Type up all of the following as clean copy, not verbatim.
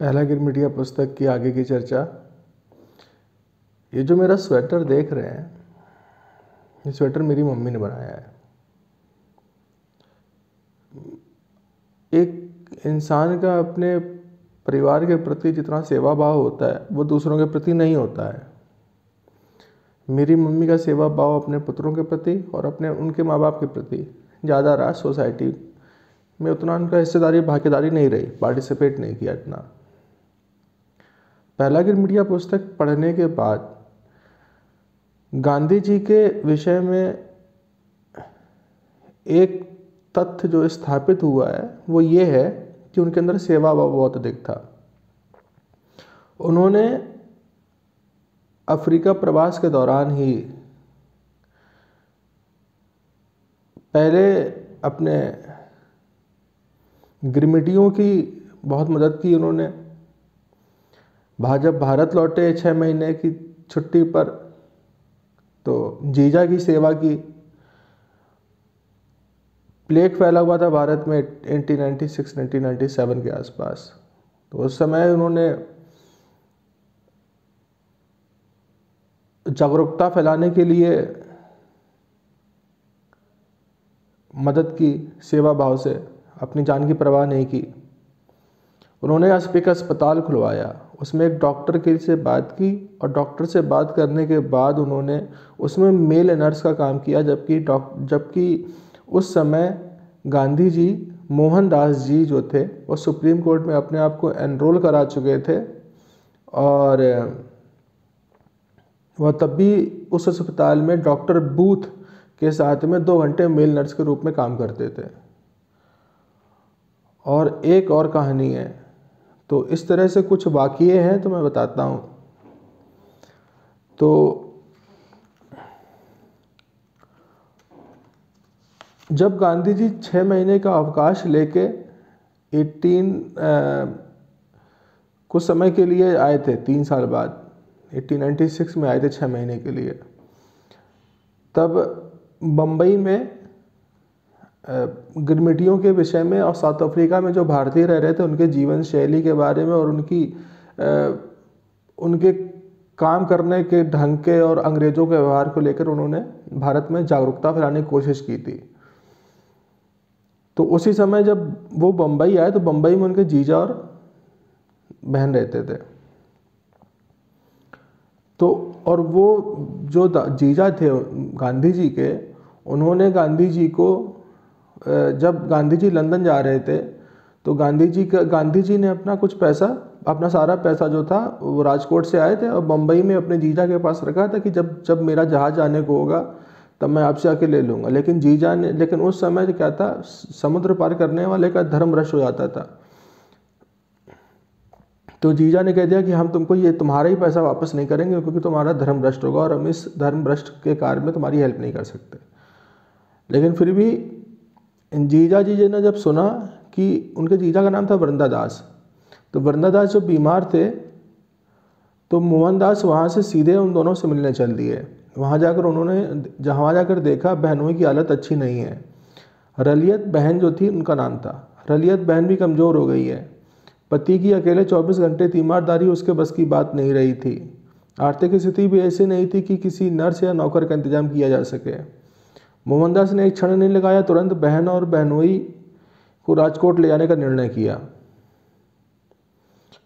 पहला गिरमिटिया पुस्तक की आगे की चर्चा। ये जो मेरा स्वेटर देख रहे हैं, ये स्वेटर मेरी मम्मी ने बनाया है। एक इंसान का अपने परिवार के प्रति जितना सेवा भाव होता है वो दूसरों के प्रति नहीं होता है। मेरी मम्मी का सेवा भाव अपने पुत्रों के प्रति और अपने उनके माँ बाप के प्रति ज़्यादा रहा। सोसाइटी में उतना उनका हिस्सेदारी भागीदारी नहीं रही, पार्टिसिपेट नहीं किया इतना। पहला गिरमिटिया पुस्तक पढ़ने के बाद गांधी जी के विषय में एक तथ्य जो स्थापित हुआ है वो ये है कि उनके अंदर सेवा भाव बहुत अधिक था। उन्होंने अफ्रीका प्रवास के दौरान ही पहले अपने गिरमिटियों की बहुत मदद की। उन्होंने जब भारत लौटे 6 महीने की छुट्टी पर तो जीजा की सेवा की। प्लेग फैला हुआ था भारत में 1896-1997 के आसपास, तो उस समय उन्होंने जागरूकता फैलाने के लिए मदद की, सेवा भाव से, अपनी जान की परवाह नहीं की। उन्होंने एक अस्पताल खुलवाया, उसमें एक डॉक्टर के से बात की और डॉक्टर से बात करने के बाद उन्होंने उसमें मेल नर्स का काम किया। जबकि उस समय गांधी जी, मोहनदास जी जो थे वो सुप्रीम कोर्ट में अपने आप को एनरोल करा चुके थे और वह तब भी उस अस्पताल में डॉक्टर बूथ के साथ में 2 घंटे मेल नर्स के रूप में काम करते थे। और एक और कहानी है, तो इस तरह से कुछ वाक़ये हैं तो मैं बताता हूँ। तो जब गांधी जी 6 महीने का अवकाश लेके कुछ समय के लिए आए थे, 3 साल बाद 1896 में आए थे 6 महीने के लिए। तब बम्बई में गिरमिटियों के विषय में और साउथ अफ्रीका में जो भारतीय रह रहे थे उनके जीवन शैली के बारे में और उनके काम करने के ढंग के और अंग्रेज़ों के व्यवहार को लेकर उन्होंने भारत में जागरूकता फैलाने की कोशिश की थी। तो उसी समय जब वो बम्बई आए तो बम्बई में उनके जीजा और बहन रहते थे। तो और वो जो जीजा थे गांधी जी के, उन्होंने गांधी जी को, जब गांधी जी लंदन जा रहे थे तो गांधी जी ने अपना सारा पैसा जो था वो राजकोट से आए थे और बम्बई में अपने जीजा के पास रखा था कि जब मेरा जहाज़ आने को होगा तब मैं आपसे आके ले लूँगा। लेकिन उस समय क्या था, समुद्र पार करने वाले का धर्म भ्रष्ट हो जाता था। तो जीजा ने कह दिया कि हम तुमको ये तुम्हारा ही पैसा वापस नहीं करेंगे क्योंकि तुम्हारा धर्म भ्रष्ट होगा और हम इस धर्म भ्रष्ट के कार्य में तुम्हारी हेल्प नहीं कर सकते। लेकिन फिर भी जीजा जी ने जब सुना कि उनके जीजा का नाम था वृंदादास, तो वृंदादास जब बीमार थे तो मोहनदास वहाँ से सीधे उन दोनों से मिलने चल दिए। वहाँ जाकर देखा बहनों की हालत अच्छी नहीं है। रलियत बहन जो थी उनका नाम था, रलियत बहन भी कमज़ोर हो गई है। पति की अकेले 24 घंटे तीमारदारी उसके बस की बात नहीं रही थी। आर्थिक स्थिति भी ऐसी नहीं थी कि किसी नर्स या नौकर का इंतजाम किया जा सके। मोहनदास ने एक क्षण नहीं लगाया, तुरंत बहन और बहनोई को राजकोट ले जाने का निर्णय किया।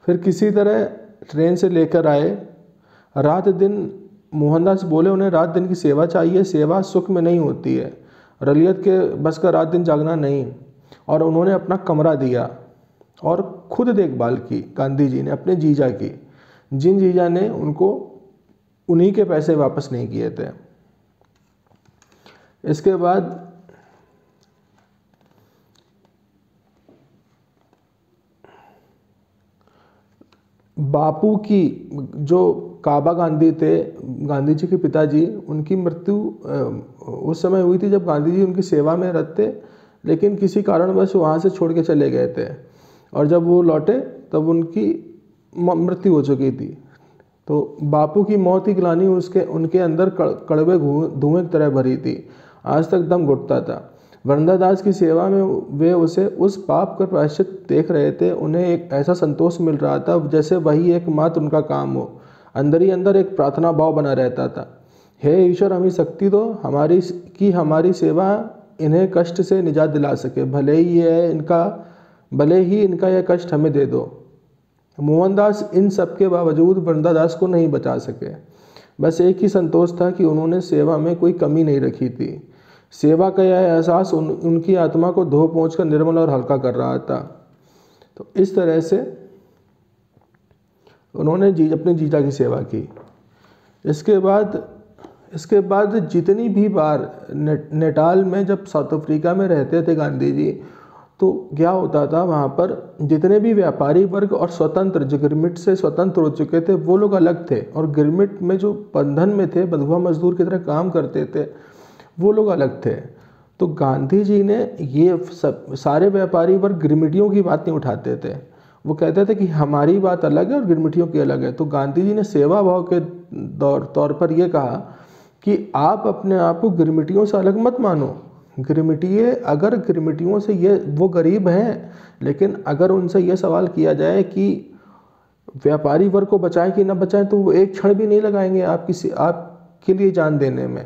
फिर किसी तरह ट्रेन से लेकर आए। रात दिन मोहनदास बोले उन्हें रात दिन की सेवा चाहिए, सेवा सुख में नहीं होती है, रलियत के बस का रात दिन जागना नहीं। और उन्होंने अपना कमरा दिया और खुद देखभाल की गांधी जी ने अपने जीजा की, जिन जीजा ने उनको उन्हीं के पैसे वापस नहीं किए थे। इसके बाद बापू की, जो काबा गांधी थे, गांधी जी के पिताजी, उनकी मृत्यु उस समय हुई थी जब गांधी जी उनकी सेवा में रहते, लेकिन किसी कारणवश वहाँ से छोड़ के चले गए थे और जब वो लौटे तब उनकी मृत्यु हो चुकी थी। तो बापू की मौत की ग्लानि उनके अंदर कड़वे धुएं की तरह भरी थी, आज तक दम घुटता था। वृंदादास की सेवा में वे उसे उस पाप का प्रायश्चित देख रहे थे। उन्हें एक ऐसा संतोष मिल रहा था जैसे वही एकमात्र उनका काम हो। अंदर ही अंदर एक प्रार्थना भाव बना रहता था, हे ईश्वर हमें शक्ति दो हमारी सेवा इन्हें कष्ट से निजात दिला सके, भले ही इनका यह कष्ट हमें दे दो। मोहनदास इन सब के बावजूद वृंदादास को नहीं बचा सके। बस एक ही संतोष था कि उन्होंने सेवा में कोई कमी नहीं रखी थी। सेवा का यह एहसास उनकी आत्मा को धो पहुँच कर निर्मल और हल्का कर रहा था। तो इस तरह से उन्होंने अपनी जीजा की सेवा की। इसके बाद जितनी भी बार नेटाल में जब साउथ अफ्रीका में रहते थे गांधी जी, तो क्या होता था वहाँ पर जितने भी व्यापारी वर्ग और स्वतंत्र जो गिरमिट से स्वतंत्र हो चुके थे वो लोग अलग थे, और गिरमिट में जो बंधन में थे, बंधुआ मजदूर की तरह काम करते थे, वो लोग अलग थे। तो गांधी जी ने ये सब सारे व्यापारी वर्ग गिरमिटियों की बात नहीं उठाते थे। वो कहते थे कि हमारी बात अलग है और गिरमिटियों की अलग है। तो गांधी जी ने सेवा भाव के तौर पर यह कहा कि आप अपने आप को गिरमिटियों से अलग मत मानो। अगर गिरमिटियों से वो गरीब हैं, लेकिन अगर उनसे ये सवाल किया जाए कि व्यापारी वर्ग को बचाएं कि न बचाएं, तो वो एक क्षण भी नहीं लगाएंगे आपके लिए जान देने में।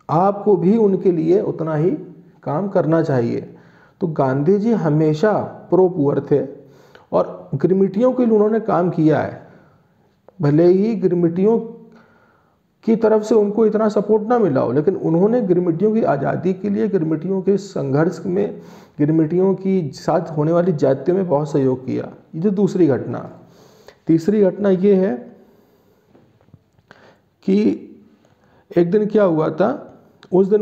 आपको भी उनके लिए उतना ही काम करना चाहिए। तो गांधी जी हमेशा प्रो पुअर थे और गिरमिटियों के लिए उन्होंने काम किया है। भले ही गिरमिटियों की तरफ से उनको इतना सपोर्ट ना मिला हो, लेकिन उन्होंने गिरमिटियों की आज़ादी के लिए, गिरमिटियों के संघर्ष में, गिरमिटियों की साथ होने वाली जाति में बहुत सहयोग किया। ये जो दूसरी घटना। तीसरी घटना ये है कि एक दिन क्या हुआ था, उस दिन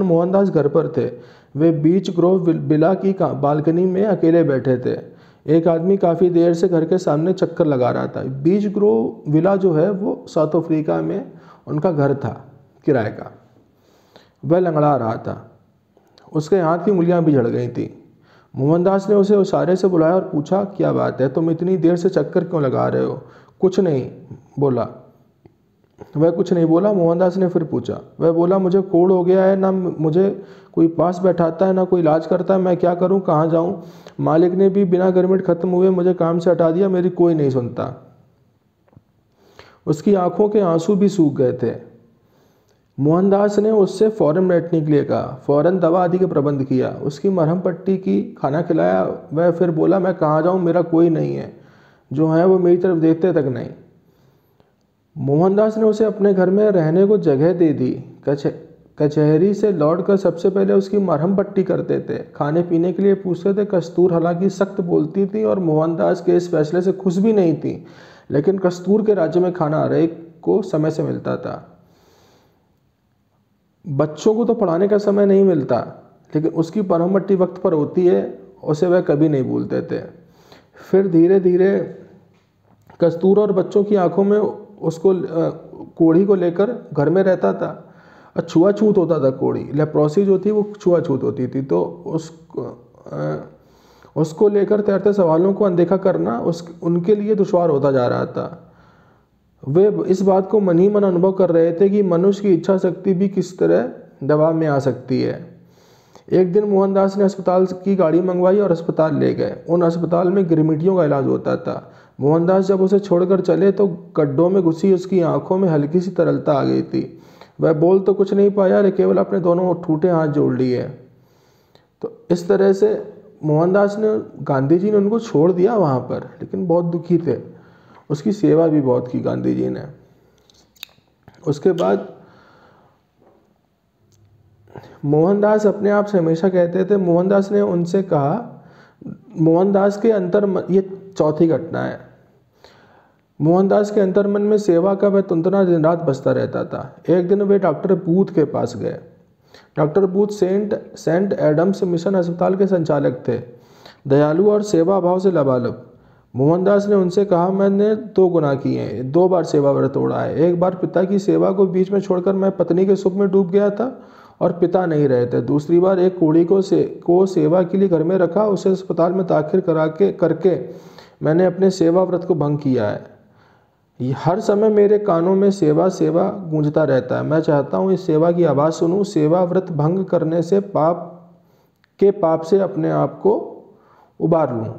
मोहनदास घर पर थे। वे बीच ग्रोव विला की बालकनी में अकेले बैठे थे। एक आदमी काफ़ी देर से घर के सामने चक्कर लगा रहा था। बीच ग्रोव विला जो है वो साउथ अफ्रीका में उनका घर था किराए का। वह लंगड़ा रहा था, उसके हाथ की उंगलियां भी झड़ गई थी। मोहनदास ने उसे इशारे से बुलाया और पूछा, क्या बात है, तुम इतनी देर से चक्कर क्यों लगा रहे हो? कुछ नहीं बोला। मोहनदास ने फिर पूछा। वह बोला, मुझे कोढ़ हो गया है, ना मुझे कोई पास बैठाता है, ना कोई इलाज करता है। मैं क्या करूं, कहाँ जाऊं? मालिक ने भी बिना गिरमिट खत्म हुए मुझे काम से हटा दिया, मेरी कोई नहीं सुनता। उसकी आंखों के आंसू भी सूख गए थे। मोहनदास ने उससे फौरन बैठने के लिए कहा, फौरन दवा आदि का प्रबंध किया, उसकी मरहम पट्टी की, खाना खिलाया। वह फिर बोला, मैं कहाँ जाऊँ, मेरा कोई नहीं है, जो है वो मेरी तरफ देखते तक नहीं। मोहनदास ने उसे अपने घर में रहने को जगह दे दी। कचहरी से लौटकर सबसे पहले उसकी मरहम पट्टी करते थे, खाने पीने के लिए पूछते थे। कस्तूर हालांकि सख्त बोलती थी और मोहनदास के इस फैसले से खुश भी नहीं थी, लेकिन कस्तूर के राज्य में खाना हर एक को समय से मिलता था। बच्चों को तो पढ़ाने का समय नहीं मिलता, लेकिन उसकी मरहम पट्टी वक्त पर होती है, उसे वह कभी नहीं भूलते थे। फिर धीरे धीरे कस्तूर और बच्चों की आंखों में उसको कोढ़ी को लेकर घर में रहता था। छुआछूत होता था, कोढ़ी लेप्रोसी जो थी वो छुआछूत होती थी, तो उसको लेकर तैरते सवालों को अनदेखा करना उनके लिए दुश्वार होता जा रहा था। वे इस बात को मन ही मन अनुभव कर रहे थे कि मनुष्य की इच्छा शक्ति भी किस तरह दबाव में आ सकती है। एक दिन मोहनदास ने अस्पताल की गाड़ी मंगवाई और अस्पताल ले गए। उन अस्पताल में गिरमिटियों का इलाज होता था। मोहनदास जब उसे छोड़कर चले तो गड्ढों में घुसी उसकी आंखों में हल्की सी तरलता आ गई थी। वह बोल तो कुछ नहीं पाया, लेकिन केवल अपने दोनों ठूठे हाथ जोड़ लिए। तो इस तरह से मोहनदास ने, गांधी जी ने उनको छोड़ दिया वहाँ पर, लेकिन बहुत दुखी थे। उसकी सेवा भी बहुत की गांधी जी ने। उसके बाद मोहनदास अपने आप से हमेशा कहते थे, मोहनदास ने उनसे कहा, मोहनदास के ये चौथी घटना है। मोहनदास के अंतर्मन में सेवा का वह तुंतना दिन रात बसता रहता था। एक दिन वे डॉक्टर बूथ के पास गए। Doctor Booth saint Adams mission अस्पताल के संचालक थे, दयालु और सेवा भाव से लबालब। मोहनदास ने उनसे कहा, मैंने 2 गुनाह किए हैं, 2 बार सेवा व्रत तोड़ा है। एक बार पिता की सेवा को बीच में छोड़कर मैं पत्नी के सुख में डूब गया था और पिता नहीं रहे थे। दूसरी बार एक कोढ़ी को सेवा के लिए घर में रखा, उसे अस्पताल में ताखिर करके मैंने अपने सेवा व्रत को भंग किया है। हर समय मेरे कानों में सेवा सेवा गूंजता रहता है। मैं चाहता हूँ इस सेवा की आवाज़ सुनूं। सेवा व्रत भंग करने से पाप से अपने आप को उबार लूँ।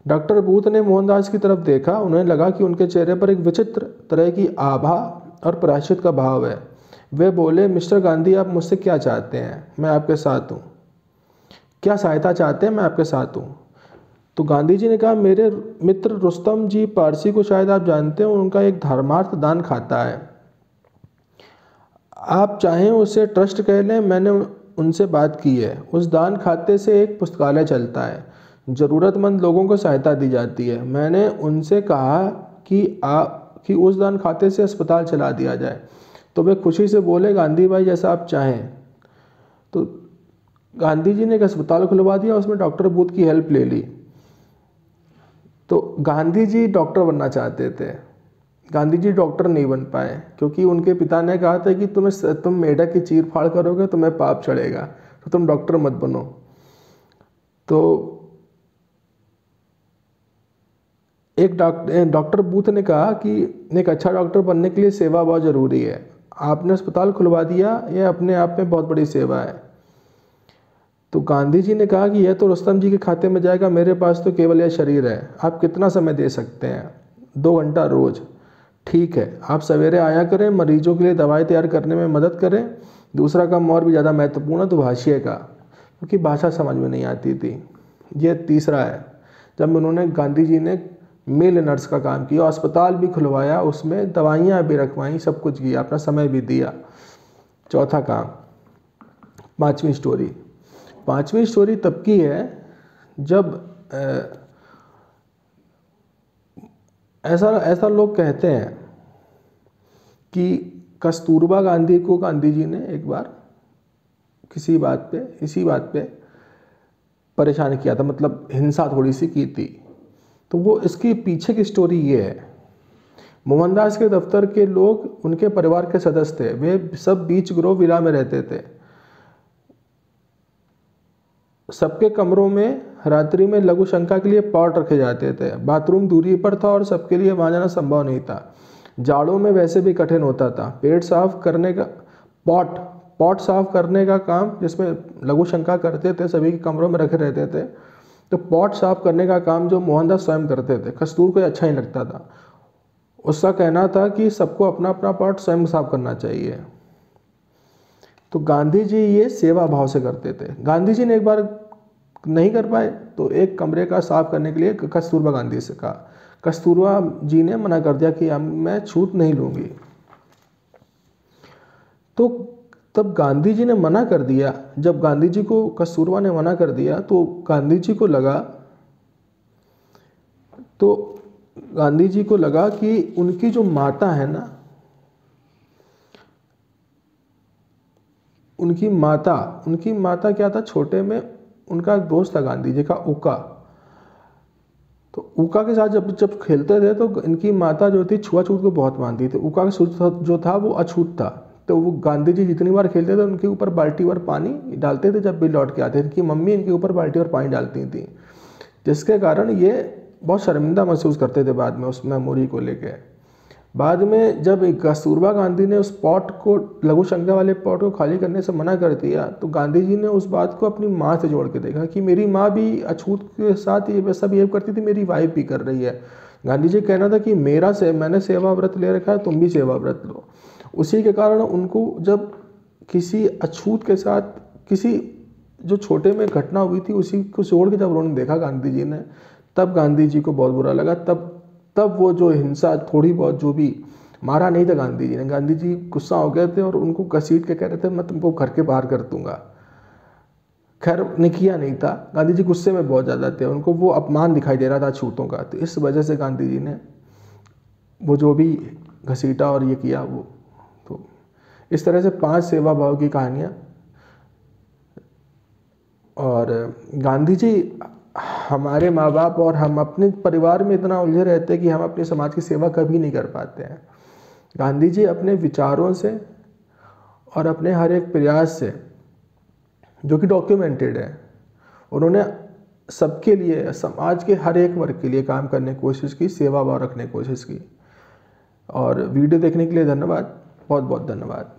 डॉक्टर बूथ ने मोहनदास की तरफ देखा। उन्हें लगा कि उनके चेहरे पर एक विचित्र तरह की आभा और प्रायश्चित का भाव है। वे बोले, मिस्टर गांधी, आप मुझसे क्या चाहते हैं? मैं आपके साथ हूँ। क्या सहायता चाहते हैं? मैं आपके साथ हूँ। तो गांधी जी ने कहा, मेरे मित्र रुस्तम जी पारसी को शायद आप जानते हो, उनका एक धर्मार्थ दान खाता है। आप चाहें उसे ट्रस्ट कह लें, मैंने उनसे बात की है। उस दान खाते से एक पुस्तकालय चलता है, ज़रूरतमंद लोगों को सहायता दी जाती है। मैंने उनसे कहा कि उस दान खाते से अस्पताल चला दिया जाए, तो वे खुशी से बोले, गांधी भाई जैसा आप चाहें। तो गांधी जी ने एक अस्पताल खुलवा दिया, उसमें डॉक्टर बूथ की हेल्प ले ली। तो गांधी जी डॉक्टर बनना चाहते थे। गांधी जी डॉक्टर नहीं बन पाए क्योंकि उनके पिता ने कहा था कि तुम मेढक की चीर फाड़ करोगे, तुम्हें पाप चढ़ेगा, तो तुम डॉक्टर मत बनो। तो एक डॉक्टर बूथ ने कहा कि एक अच्छा डॉक्टर बनने के लिए सेवा बहुत ज़रूरी है। आपने अस्पताल खुलवा दिया, यह अपने आप में बहुत बड़ी सेवा है। तो गांधी जी ने कहा कि यह तो रुस्तम जी के खाते में जाएगा, मेरे पास तो केवल यह शरीर है। आप कितना समय दे सकते हैं? 2 घंटा रोज। ठीक है, आप सवेरे आया करें, मरीजों के लिए दवाई तैयार करने में मदद करें। दूसरा काम और भी ज़्यादा महत्वपूर्ण है, तो भाषिए का, क्योंकि भाषा समझ में नहीं आती थी। ये तीसरा है, जब उन्होंने गांधी जी ने मेल नर्स का काम किया, अस्पताल भी खुलवाया, उसमें दवाइयाँ भी रखवाई, सब कुछ किया, अपना समय भी दिया। चौथा काम, पांचवी स्टोरी तब की है जब ऐसा लोग कहते हैं कि कस्तूरबा गांधी को गांधी जी ने एक बार इसी बात पे परेशान किया था, मतलब हिंसा थोड़ी सी की थी। तो वो इसके पीछे की स्टोरी ये है। मोहनदास के दफ्तर के लोग उनके परिवार के सदस्य थे। वे सब बीच ग्रोव विला में रहते थे। सबके कमरों में रात्रि में लघु शंका के लिए पॉट रखे जाते थे। बाथरूम दूरी पर था और सबके लिए वहाँ जाना संभव नहीं था। जाड़ों में वैसे भी कठिन होता था। पॉट साफ करने का काम, जिसमें लघु शंका करते थे, सभी के कमरों में रखे रहते थे। तो पॉट साफ करने का काम जो मोहनदास स्वयं करते थे, कस्तूर को अच्छा नहीं लगता था। उसका कहना था कि सबको अपना अपना पॉट स्वयं साफ करना चाहिए। तो गांधी जी ये सेवा भाव से करते थे। गांधी जी ने एक बार नहीं कर पाए तो एक कमरे का साफ करने के लिए कस्तूरबा गांधी से कहा। कस्तूरबा जी ने मना कर दिया कि मैं छूट नहीं लूँगी। तो तब गांधी जी ने मना कर दिया। जब गांधी जी को कस्तूरबा ने मना कर दिया तो गांधी जी को लगा कि उनकी जो माता है ना, उनकी माता क्या था, छोटे में उनका दोस्त था गांधी जी का, उका। तो उका के साथ जब खेलते थे तो इनकी माता जो थी छुआछूत को बहुत मानती थी। उका जो था वो अछूत था। तो वो गांधी जी जितनी बार खेलते थे उनके ऊपर बाल्टी भर पानी डालते थे। जब भी लौट के आते थे, इनकी मम्मी इनके ऊपर बाल्टी भर पानी डालती थी, जिसके कारण ये बहुत शर्मिंदा महसूस करते थे बाद में उस मेमोरी को लेके। बाद में जब कस्तूरबा गांधी ने उस पॉट को, लघु शंका वाले पॉट को खाली करने से मना कर दिया, तो गांधी जी ने उस बात को अपनी माँ से जोड़ के देखा कि मेरी माँ भी अछूत के साथ ये वैसा बिहेव करती थी, मेरी वाइफ भी कर रही है। गांधी जी कहना था कि मैंने सेवा व्रत ले रखा है, तुम भी सेवा व्रत लो। उसी के कारण उनको जब किसी अछूत के साथ किसी जो छोटे में घटना हुई थी उसी को जोड़ के जब उन्होंने देखा गांधी जी ने, तब गांधी जी को बहुत बुरा लगा। तब वो जो हिंसा थोड़ी बहुत, जो भी मारा नहीं था गांधी जी ने, गांधी जी गुस्सा हो गए थे और उनको घसीट के कह रहे थे मैं तुमको घर के बाहर कर दूंगा। खैर ने किया नहीं था। गांधी जी गुस्से में बहुत ज़्यादा थे, उनको वो अपमान दिखाई दे रहा था छूतों का। तो इस वजह से गांधी जी ने वो जो भी घसीटा और ये किया वो। तो इस तरह से 5 सेवा भाव की कहानियाँ। और गांधी जी हमारे माँ बाप और हम अपने परिवार में इतना उलझे रहते हैं कि हम अपने समाज की सेवा कभी नहीं कर पाते हैं। गांधी जी अपने विचारों से और अपने हर एक प्रयास से, जो कि डॉक्यूमेंटेड है, उन्होंने सबके लिए, समाज के हर एक वर्ग के लिए काम करने की कोशिश की, सेवा भाव रखने की कोशिश की। और वीडियो देखने के लिए धन्यवाद, बहुत बहुत धन्यवाद।